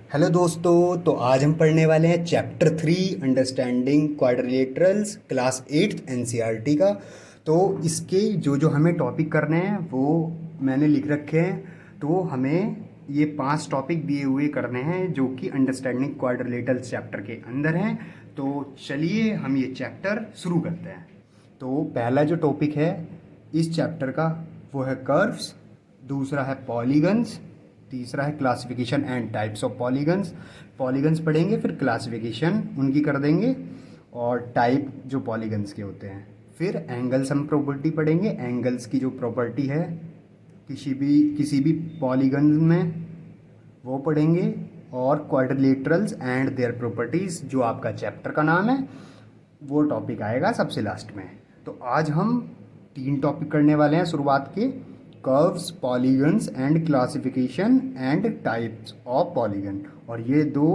Hello दोस्तों, तो आज हम पढ़ने वाले हैं chapter 3 understanding quadrilaterals class 8th NCERT का। तो इसके जो जो हमें टॉपिक करने हैं वो मैंने लिख रखे हैं। तो हमें ये 5 टॉपिक दिए हुए करने हैं जो कि अंडरस्टैंडिंग क्वाड्रिलेटरल्स चैप्टर के अंदर हैं। तो चलिए हम ये चैप्टर शुरू करते हैं। तो पहला जो टॉपिक है इस चैप्टर का वो है कर्व्स, दूसरा है पॉलीगन्स, तीसरा है classification and types of polygons. Polygons पढ़ेंगे, फिर क्लासिफिकेशन उनकी कर देंगे और टाइप जो पॉलीगन्स के होते हैं। फिर एंगल्स हम प्रॉपर्टी पढ़ेंगे, एंगल्स की जो प्रॉपर्टी है किसी भी पॉलीगन में वो पढ़ेंगे। और क्वाड्रिलेटरल्स एंड देयर प्रॉपर्टीज़ जो आपका चैप्टर का नाम है वो टॉपिक आएगा सबसे लास्ट में। तो आज हम 3 टॉपिक करने वाले हैं शुरुआत के, curves, polygons and classification and types of polygon. और ये 2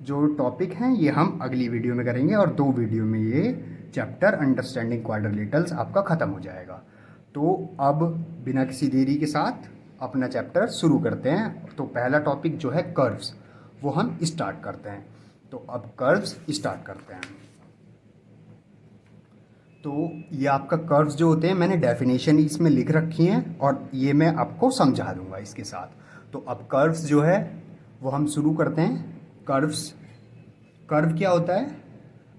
जो टॉपिक हैं ये हम अगली वीडियो में करेंगे और 2 वीडियो में ये चैप्टर अंडरस्टैंडिंग क्वाड्रिलेटरल्स आपका ख़त्म हो जाएगा। तो अब बिना किसी देरी के साथ अपना चैप्टर शुरू करते हैं। तो पहला टॉपिक जो है कर्व्स वो हम स्टार्ट करते हैं। तो अब कर्व्स स्टार्ट करते हैं। तो ये आपका कर्व्स जो होते हैं मैंने डेफिनेशन इसमें लिख रखी हैं और ये मैं आपको समझा दूंगा इसके साथ। तो अब कर्व्स जो है वो हम शुरू करते हैं। कर्व्स, कर्व क्या होता है?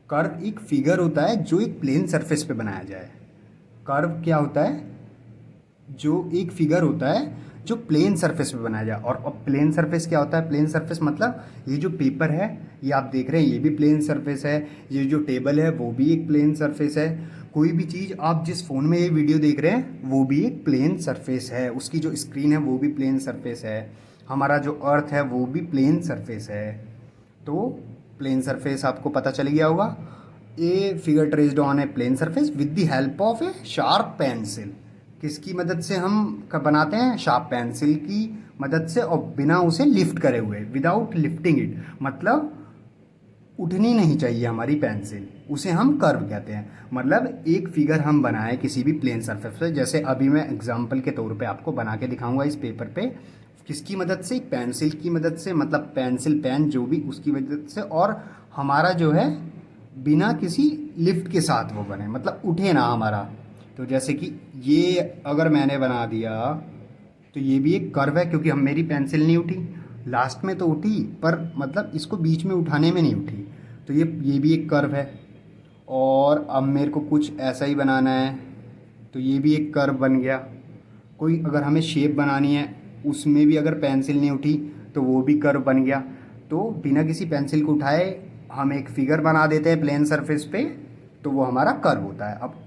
कर्व एक फिगर होता है जो एक प्लेन सरफेस पे बनाया जाए। कर्व क्या होता है? जो एक फिगर होता है जो प्लेन सरफेस पे बनाया जाए। और अब प्लेन सरफेस क्या होता है? प्लेन सरफेस मतलब ये जो पेपर है ये आप देख रहे हैं ये भी प्लेन सरफेस है, ये जो टेबल है वो भी एक प्लेन सरफेस है। कोई भी चीज़ आप जिस फ़ोन में ये वीडियो देख रहे हैं वो भी एक प्लेन सरफेस है, उसकी जो स्क्रीन है वो भी प्लेन सरफेस है, हमारा जो अर्थ है वो भी प्लेन सरफेस है। तो प्लेन सरफेस आपको पता चल गया होगा। A figure traced on a plane surface with the help of a sharp pencil. किसकी मदद से हम बनाते हैं? शार्प पेंसिल की मदद से, और बिना उसे लिफ्ट करे हुए, विदाउट लिफ्टिंग इट, मतलब उठनी नहीं चाहिए हमारी पेंसिल, उसे हम कर्व कहते हैं। मतलब एक फिगर हम बनाएं किसी भी प्लेन सरफेस पे, जैसे अभी मैं एग्जांपल के तौर पे आपको बना के दिखाऊंगा इस पेपर पे। किसकी मदद से? एक पेंसिल की मदद से, मतलब पेंसिल पेन जो भी उसकी मदद से, और हमारा जो है बिना किसी लिफ्ट के साथ वो बने, मतलब उठे ना हमारा। तो जैसे कि ये अगर मैंने बना दिया तो ये भी एक कर्व है क्योंकि हम मेरी पेंसिल नहीं उठी, लास्ट में तो उठी पर मतलब इसको बीच में उठाने में नहीं उठी। तो ये भी एक कर्व है। और अब मेरे को कुछ ऐसा ही बनाना है तो ये भी एक कर्व बन गया। कोई अगर हमें शेप बनानी है उसमें भी अगर पेंसिल नहीं उठी तो वो भी कर्व बन गया। तो बिना किसी पेंसिल को उठाए हम एक फिगर बना देते हैं प्लेन सरफेस पे, तो वो हमारा कर्व होता है। अब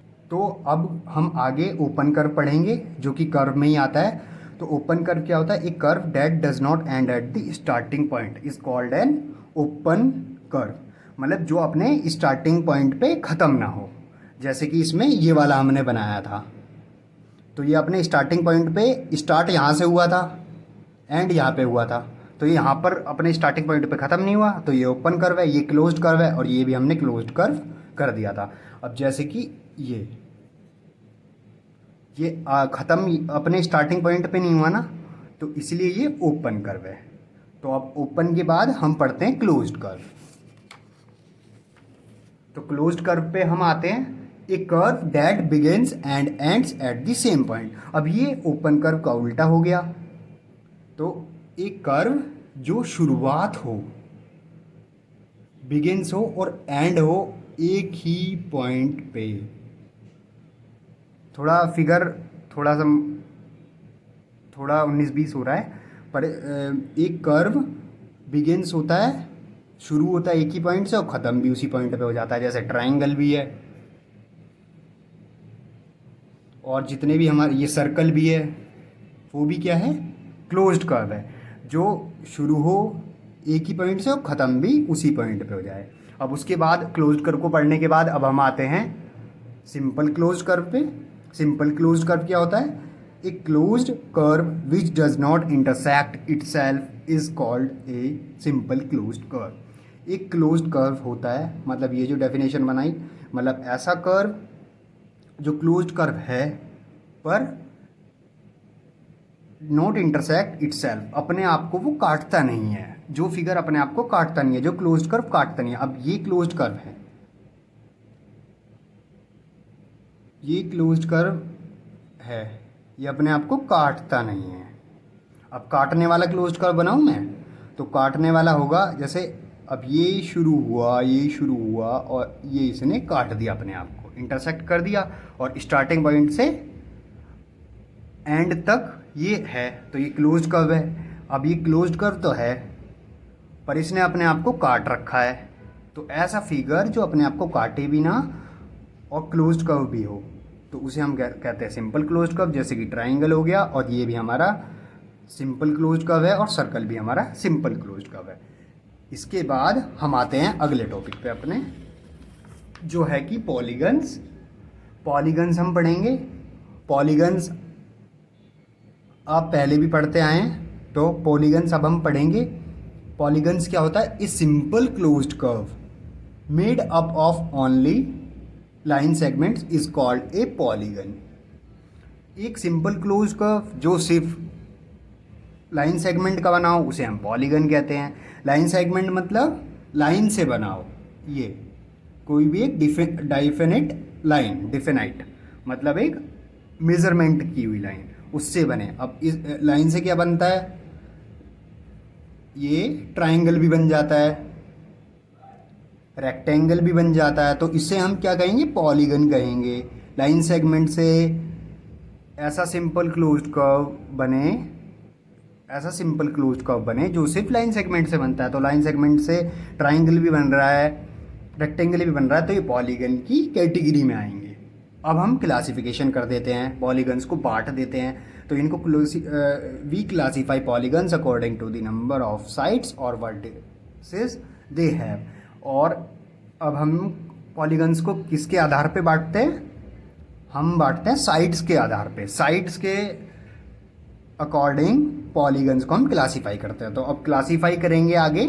हम आगे ओपन कर्व पढ़ेंगे जो कि कर्व में ही आता है। तो ओपन कर्व क्या होता है? एक curve that does not and at the starting point is called an open curve. मतलब जो अपने स्टार्टिंग पॉइंट पे ख़त्म ना हो। जैसे कि इसमें ये वाला हमने बनाया था, तो ये अपने स्टार्टिंग पॉइंट पे स्टार्ट यहाँ से हुआ था, एंड यहाँ पे हुआ था, तो ये यहाँ पर अपने स्टार्टिंग पॉइंट पे ख़त्म नहीं हुआ, तो ये ओपन कर्व है। ये क्लोज्ड कर्व है और ये भी हमने क्लोज्ड कर्व कर दिया था। अब जैसे कि ये ख़त्म अपने स्टार्टिंग पॉइंट पे नहीं हुआ ना, तो इसलिए ये ओपन कर्व है। तो अब ओपन के बाद हम पढ़ते हैं क्लोज्ड कर्व। तो क्लोज्ड कर्व पे हम आते हैं, a curve that begins and ends at the same point. अब ये ओपन कर्व का उल्टा हो गया। तो एक कर्व जो शुरुआत हो, बिगिंस हो और एंड हो एक ही पॉइंट पे। थोड़ा फिगर थोड़ा सा थोड़ा 19-20 हो रहा है, पर एक कर्व बिगिंस होता है, शुरू होता है एक ही पॉइंट से और ख़त्म भी उसी पॉइंट पे हो जाता है, जैसे ट्रायंगल भी है और जितने भी हमारे ये सर्कल भी है वो भी क्या है? क्लोज्ड कर्व है, जो शुरू हो एक ही पॉइंट से और ख़त्म भी उसी पॉइंट पे हो जाए। अब उसके बाद क्लोज्ड कर्व को पढ़ने के बाद अब हम आते हैं सिंपल क्लोज्ड कर्व पे। सिंपल क्लोज्ड कर्व क्या होता है? A closed curve which does not intersect itself is called a simple closed curve. एक क्लोज्ड कर्व होता है, मतलब ये जो डेफिनेशन बनाई, मतलब ऐसा कर्व जो क्लोज्ड कर्व है पर नॉट इंटरसेक्ट इटसेल्फ, अपने आप को वो काटता नहीं है, जो फिगर अपने आप को काटता नहीं है, जो क्लोज्ड कर्व काटता नहीं है। अब ये क्लोज्ड कर्व है, ये क्लोज्ड कर्व है, ये अपने आप को काटता नहीं है। अब काटने वाला क्लोज्ड कर्व बनाऊं मैं, तो काटने वाला होगा जैसे अब ये शुरू हुआ, ये शुरू हुआ और ये इसने काट दिया, अपने आप को इंटरसेक्ट कर दिया, और स्टार्टिंग पॉइंट से एंड तक ये है, तो ये क्लोज्ड कर्व है। अब ये क्लोज्ड कर्व तो है, पर इसने अपने आप को काट रखा है। तो ऐसा फिगर जो अपने आप को काटे भी ना और क्लोज्ड कर्व भी हो, तो उसे हम कहते हैं सिंपल क्लोज्ड कर्व। जैसे कि ट्राइंगल हो गया, और ये भी हमारा सिंपल क्लोज्ड कर्व है, और सर्कल भी हमारा सिंपल क्लोज्ड कर्व है। इसके बाद हम आते हैं अगले टॉपिक पे अपने, जो है कि पॉलीगन्स। पॉलीगन्स हम पढ़ेंगे। पॉलीगन्स आप पहले भी पढ़ते आए हैं, तो पॉलीगन्स अब हम पढ़ेंगे। पॉलीगन्स क्या होता है? A simple closed curve made up of only line segments is called a polygon. एक सिंपल क्लोज्ड कर्व जो सिर्फ लाइन सेगमेंट का बना हो उसे हम पॉलीगन कहते हैं। लाइन सेगमेंट मतलब लाइन से बना हो, ये कोई भी एक डिफिनिट लाइन, डिफिनाइट मतलब एक मेजरमेंट की हुई लाइन, उससे बने। अब इस लाइन से क्या बनता है? ये ट्राइंगल भी बन जाता है, रेक्टेंगल भी बन जाता है, तो इसे हम क्या कहेंगे? पॉलीगन कहेंगे। लाइन सेगमेंट से ऐसा सिंपल क्लोज्ड कर्व बने, ऐसा सिंपल क्लोज्ड कर्व बने जो सिर्फ लाइन सेगमेंट से बनता है। तो लाइन सेगमेंट से ट्राइंगल भी बन रहा है, रेक्टेंगल भी बन रहा है, तो ये पॉलीगन की कैटेगरी में आएंगे। अब हम क्लासिफिकेशन कर देते हैं, पॉलीगन्स को बांट देते हैं। तो इनको we classify polygons according to the number of sides और वर्टिसेस दे हैव। और अब हम पॉलीगन्स को किसके आधार पे बांटते हैं? हम बांटते हैं साइड्स के आधार पे। साइड्स के अकॉर्डिंग पॉलीगन्स को हम क्लासीफाई करते हैं। तो अब क्लासीफाई करेंगे आगे,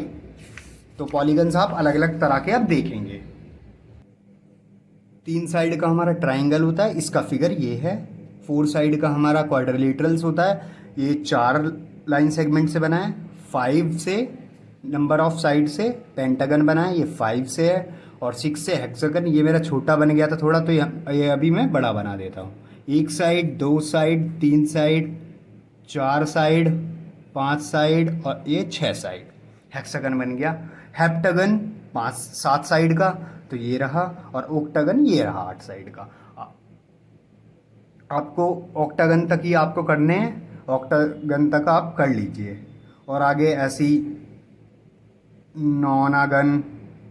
तो पॉलीगन्स आप अलग अलग तरह के अब देखेंगे। 3 साइड का हमारा ट्राइंगल होता है, इसका फिगर ये है। 4 साइड का हमारा क्वाड्रिलेटरल्स होता है, ये 4 लाइन सेगमेंट से बना है। 5 से नंबर ऑफ साइड से पेंटागन बना है, ये 5 से है। और 6 से हेक्सागन, ये मेरा छोटा बन गया था थोड़ा, तो ये अभी मैं बड़ा बना देता हूँ। 1 side, 2 side, 3 side, 4 side, 5 side, और ये 6 साइड हेक्सागन बन गया। हेप्टागन 7 साइड का, तो ये रहा। और ऑक्टागन ये रहा 8 साइड का। आपको ऑक्टागन तक ही आपको करने हैं, ऑक्टागन तक आप कर लीजिए। और आगे ऐसी नॉनागन,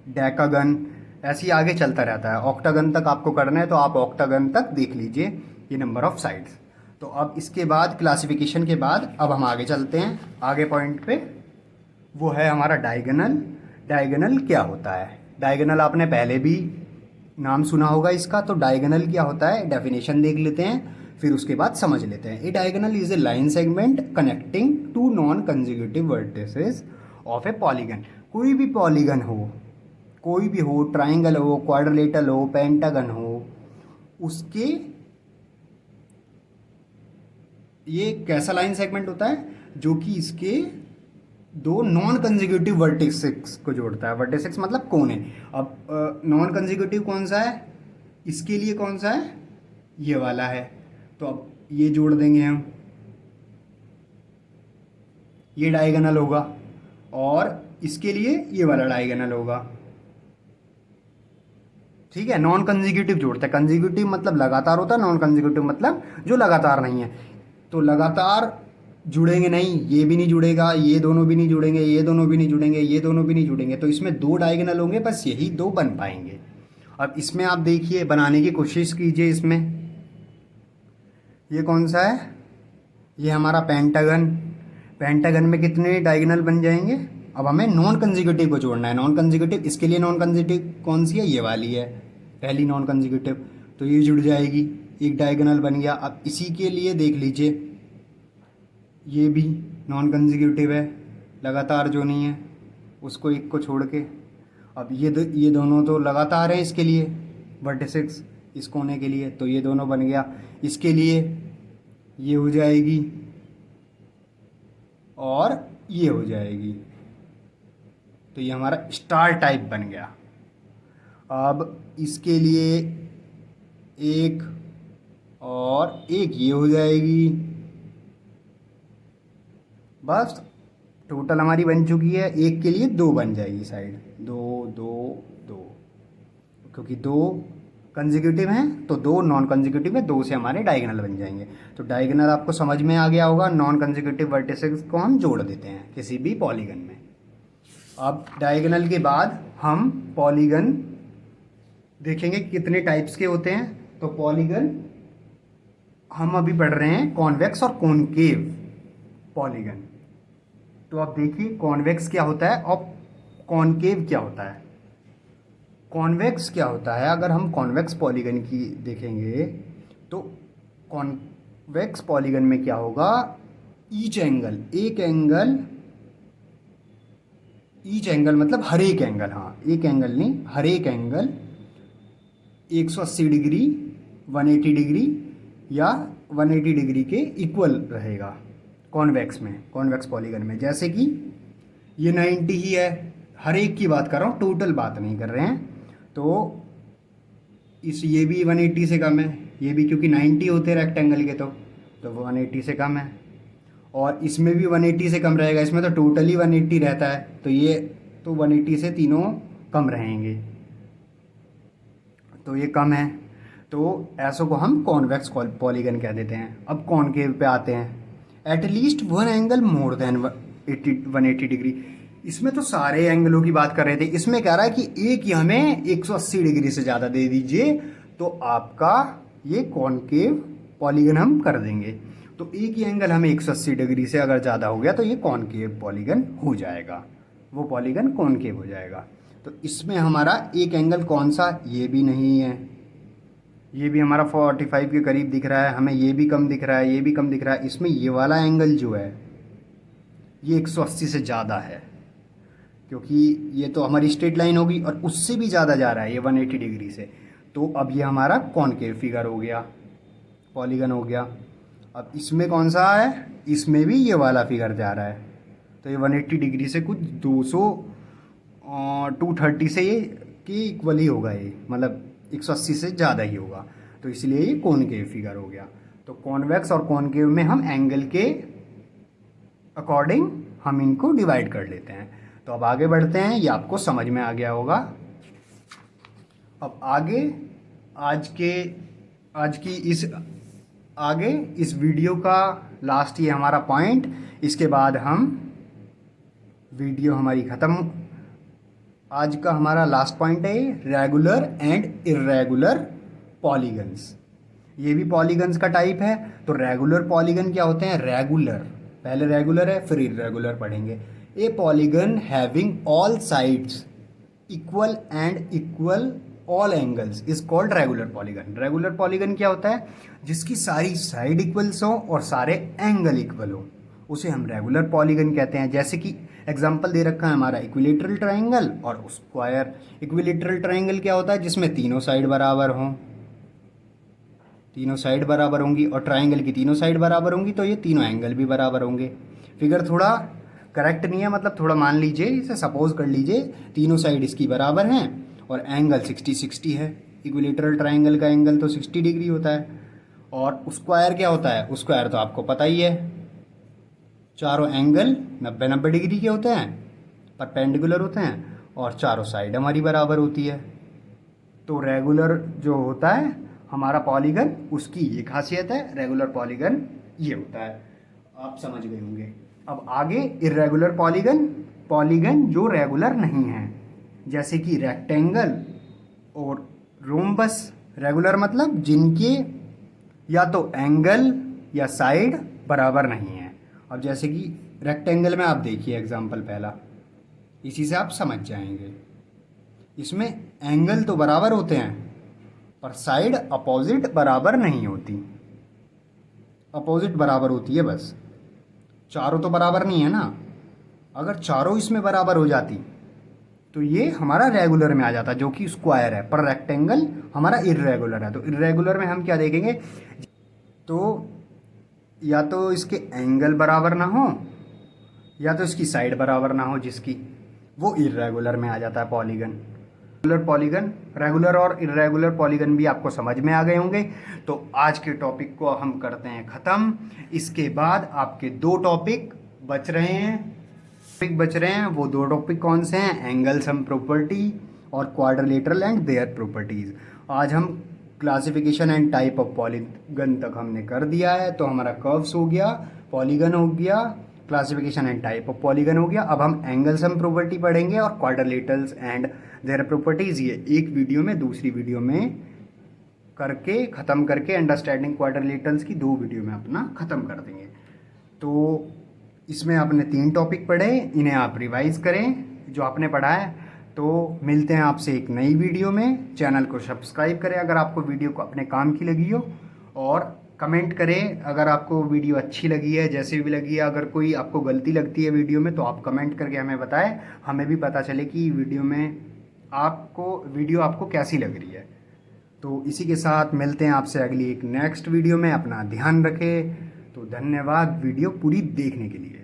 डेकागन, ऐसी आगे चलता रहता है। ऑक्टागन तक आपको करना है, तो आप ऑक्टागन तक देख लीजिए, ये नंबर ऑफ साइड्स। तो अब इसके बाद क्लासिफिकेशन के बाद अब हम आगे चलते हैं आगे पॉइंट पे, वो है हमारा डायगोनल। डायगोनल क्या होता है? डायगोनल आपने पहले भी नाम सुना होगा इसका। तो डायगोनल क्या होता है, डेफिनेशन देख लेते हैं, फिर उसके बाद समझ लेते हैं। A diagonal is a line segment connecting two non consecutive vertices of a polygon. कोई भी पॉलीगन हो, कोई भी हो, ट्राइंगल हो, क्वाड्रिलेटरल हो, पेंटागन हो, उसके ये कैसा लाइन सेगमेंट होता है? जो कि इसके 2 नॉन कंजिक्यूटिव वर्टिसेस को जोड़ता है। वर्टिसेस मतलब कोने। अब नॉन कंजिक्यूटिव कौन सा है? इसके लिए कौन सा है? ये वाला है। तो अब ये जोड़ देंगे हम, ये डायगोनल होगा। और इसके लिए ये वाला डायगोनल होगा। ठीक है, नॉन कंजिक्यूटिव जोड़ते हैं। कंजिक्यूटिव मतलब लगातार होता है, नॉन कंजिक्यूटिव मतलब जो लगातार नहीं है। तो लगातार जुड़ेंगे नहीं, ये भी नहीं जुड़ेगा, ये दोनों भी नहीं जुड़ेंगे, ये दोनों भी नहीं जुड़ेंगे, ये दोनों भी नहीं जुड़ेंगे। तो इसमें 2 डायगोनल होंगे, बस यही 2 बन पाएंगे। अब इसमें आप देखिए, बनाने की कोशिश कीजिए। इसमें ये कौन सा है? ये हमारा पेंटागन। पेंटागन में कितने डायगोनल बन जाएंगे? अब हमें नॉन कंजिक्यूटिव को जोड़ना है। नॉन कंजिक्यूटिव, इसके लिए नॉन कंजिक्यूटिव कौन सी है? ये वाली है, पहली नॉन कंजिक्यूटिव। तो ये जुड़ जाएगी, एक डायगोनल बन गया। अब इसी के लिए देख लीजिए, ये भी नॉन कंजिक्यूटिव है, लगातार जो नहीं है उसको एक को छोड़ के। अब ये दोनों तो लगातार हैं इसके लिए, वर्टिसेस इस कोने के लिए, तो ये दोनों बन गया। इसके लिए ये हो जाएगी और ये हो जाएगी। तो ये हमारा स्टार टाइप बन गया। अब इसके लिए एक और एक ये हो जाएगी, बस टोटल हमारी बन चुकी है। एक के लिए दो बन जाएगी साइड, दो दो दो, क्योंकि दो कंसेक्यूटिव हैं तो दो नॉन कंसेक्यूटिव है, दो से हमारे डायगोनल बन जाएंगे। तो डायगोनल आपको समझ में आ गया होगा, नॉन कंसेक्यूटिव वर्टिसेस को हम जोड़ देते हैं किसी भी पॉलीगन में। अब डायगोनल के बाद हम पॉलीगन देखेंगे कितने टाइप्स के होते हैं। तो पॉलीगन हम अभी पढ़ रहे हैं कॉन्वेक्स और कॉनकेव पॉलीगन। तो आप देखिए कॉन्वेक्स क्या होता है और कॉनकेव क्या होता है। कॉन्वेक्स क्या होता है, अगर हम कॉन्वेक्स पॉलीगन की देखेंगे तो कॉन्वेक्स पॉलीगन में क्या होगा, ईच एंगल, एक एंगल, ईच एंगल मतलब हर एक एंगल, हाँ एक एंगल नहीं, हर एक एंगल 180 डिग्री, 180 डिग्री या 180 डिग्री के इक्वल रहेगा कॉन्वेक्स में, कॉन्वेक्स पॉलीगन में। जैसे कि ये 90 ही है, हर एक की बात कर रहा हूँ, टोटल बात नहीं कर रहे हैं। तो ये भी 180 से कम है, ये भी, क्योंकि 90 होते रेक्टेंगल के, तो वो 180 से कम है। और इसमें भी 180 से कम रहेगा, इसमें तो टोटली 180 रहता है, तो ये तो 180 से तीनों कम रहेंगे, तो ये कम है। तो ऐसों को हम कॉन्वेक्स पॉलीगन कह देते हैं। अब कॉनकेव पे आते हैं, at least one angle more than 180 degree. इसमें तो सारे एंगलों की बात कर रहे थे, इसमें कह रहा है कि एक ही हमें 180 डिग्री से ज़्यादा दे दीजिए तो आपका ये कॉनकेव पॉलीगन हम कर देंगे। तो एक ही एंगल हमें 180 डिग्री से अगर ज़्यादा हो गया तो ये कॉनकेव पॉलीगन हो जाएगा, वो पॉलीगन कॉनकेव हो जाएगा। तो इसमें हमारा एक एंगल कौन सा, ये भी नहीं है, ये भी हमारा 45 के करीब दिख रहा है, हमें ये भी कम दिख रहा है, ये भी कम दिख रहा है। इसमें ये वाला एंगल जो है ये 180 से ज़्यादा है, क्योंकि ये तो हमारी स्ट्रेट लाइन होगी और उससे भी ज़्यादा जा रहा है ये 180 डिग्री से। तो अब ये हमारा कॉनकेव फिगर हो गया, पॉलीगन हो गया। अब इसमें कौन सा है, इसमें भी ये वाला फिगर जा रहा है, तो ये 180 डिग्री से कुछ 230 से ये के इक्वल ही होगा, ये मतलब 180 से ज़्यादा ही होगा, तो इसलिए ये कॉनकेव फिगर हो गया। तो कॉन्वेक्स और कॉनकेव में हम एंगल के अकॉर्डिंग हम इनको डिवाइड कर लेते हैं। तो अब आगे बढ़ते हैं, ये आपको समझ में आ गया होगा। अब आगे आगे इस वीडियो का लास्ट ये हमारा पॉइंट, इसके बाद हम वीडियो हमारी ख़त्म। आज का हमारा लास्ट पॉइंट है रेगुलर एंड इर्रेगुलर पॉलीगन्स। ये भी पॉलीगन्स का टाइप है। तो रेगुलर पॉलीगन क्या होते हैं, रेगुलर, पहले रेगुलर है फिर इर्रेगुलर पढ़ेंगे। ए polygon having all sides equal and equal all angles is called regular polygon. Regular polygon क्या होता है, जिसकी सारी साइड इक्वल्स हो और सारे एंगल इक्वल हो, उसे हम रेगुलर पॉलीगन कहते हैं। जैसे कि एग्जांपल दे रखा है हमारा इक्विलेटरल ट्रायंगल और स्क्वायर। इक्विलेटरल ट्रायंगल क्या होता है, जिसमें तीनों साइड बराबर हों, तीनों साइड बराबर होंगी, और ट्रायंगल की तीनों साइड बराबर होंगी तो ये तीनों एंगल भी बराबर होंगे। फिगर थोड़ा करेक्ट नहीं है, मतलब थोड़ा मान लीजिए, इसे सपोज कर लीजिए तीनों साइड इसकी बराबर हैं और एंगल 60-60 है। इक्विलेटरल ट्रायंगल का एंगल तो 60 डिग्री होता है। और स्क्वायर क्या होता है, स्क्वायर तो आपको पता ही है, चारों एंगल 90-90 डिग्री के होते हैं, परपेंडिकुलर होते हैं और चारों साइड हमारी बराबर होती है। तो रेगुलर जो होता है हमारा पॉलीगन, उसकी ये खासियत है, रेगुलर पॉलीगन ये होता है। आप समझ गए होंगे। अब आगे इर्रेगुलर पॉलीगन, पॉलीगन जो रेगुलर नहीं है, जैसे कि रेक्टेंगल और रोम्बस। रेगुलर मतलब जिनके या तो एंगल या साइड बराबर नहीं है। अब जैसे कि रेक्टेंगल में आप देखिए एग्जांपल पहला, इसी से आप समझ जाएंगे। इसमें एंगल तो बराबर होते हैं पर साइड अपोजिट बराबर नहीं होती, अपोजिट बराबर होती है बस, चारों तो बराबर नहीं है ना। अगर चारों इसमें बराबर हो जाती तो ये हमारा रेगुलर में आ जाता, जो कि स्क्वायर है, पर रेक्टेंगल हमारा इर्रेगुलर है। तो इर्रेगुलर में हम क्या देखेंगे, तो या तो इसके एंगल बराबर ना हो या तो इसकी साइड बराबर ना हो, जिसकी वो इर्रेगुलर में आ जाता है पॉलीगन। रेगुलर और इर्रेगुलर पॉलीगन भी आपको समझ में आ गए होंगे। तो आज के टॉपिक को हम करते हैं ख़त्म। इसके बाद आपके दो टॉपिक बच रहे हैं। वो दो टॉपिक कौन से हैं? एंगल सम प्रॉपर्टी और क्वाड्रिलेटरल एंड देयर प्रॉपर्टीज़। आज हम classification and type of polygon तक हमने कर दिया है। तो हमारा कर्व्स हो गया, पॉलीगन हो गया, classification and type of polygon हो गया। अब हम एंगल सम प्रॉपर्टी पढ़ेंगे और क्वाड्रिलेटरल्स एंड देयर प्रॉपर्टीज़। ये एक वीडियो में, दूसरी वीडियो में करके ख़त्म करके अंडरस्टैंडिंग क्वाड्रिलेटरल्स की दो वीडियो में अपना ख़त्म कर देंगे। तो इसमें आपने 3 टॉपिक पढ़े, इन्हें आप रिवाइज करें जो आपने पढ़ा है। तो मिलते हैं आपसे एक नई वीडियो में। चैनल को सब्सक्राइब करें अगर आपको वीडियो को अपने काम की लगी हो, और कमेंट करें अगर आपको वीडियो अच्छी लगी है, जैसे भी लगी है। अगर कोई आपको गलती लगती है वीडियो में तो आप कमेंट करके हमें बताएं, हमें भी पता चले कि वीडियो आपको कैसी लग रही है। तो इसी के साथ मिलते हैं आपसे अगली एक नेक्स्ट वीडियो में। अपना ध्यान रखें। तो धन्यवाद वीडियो पूरी देखने के लिए।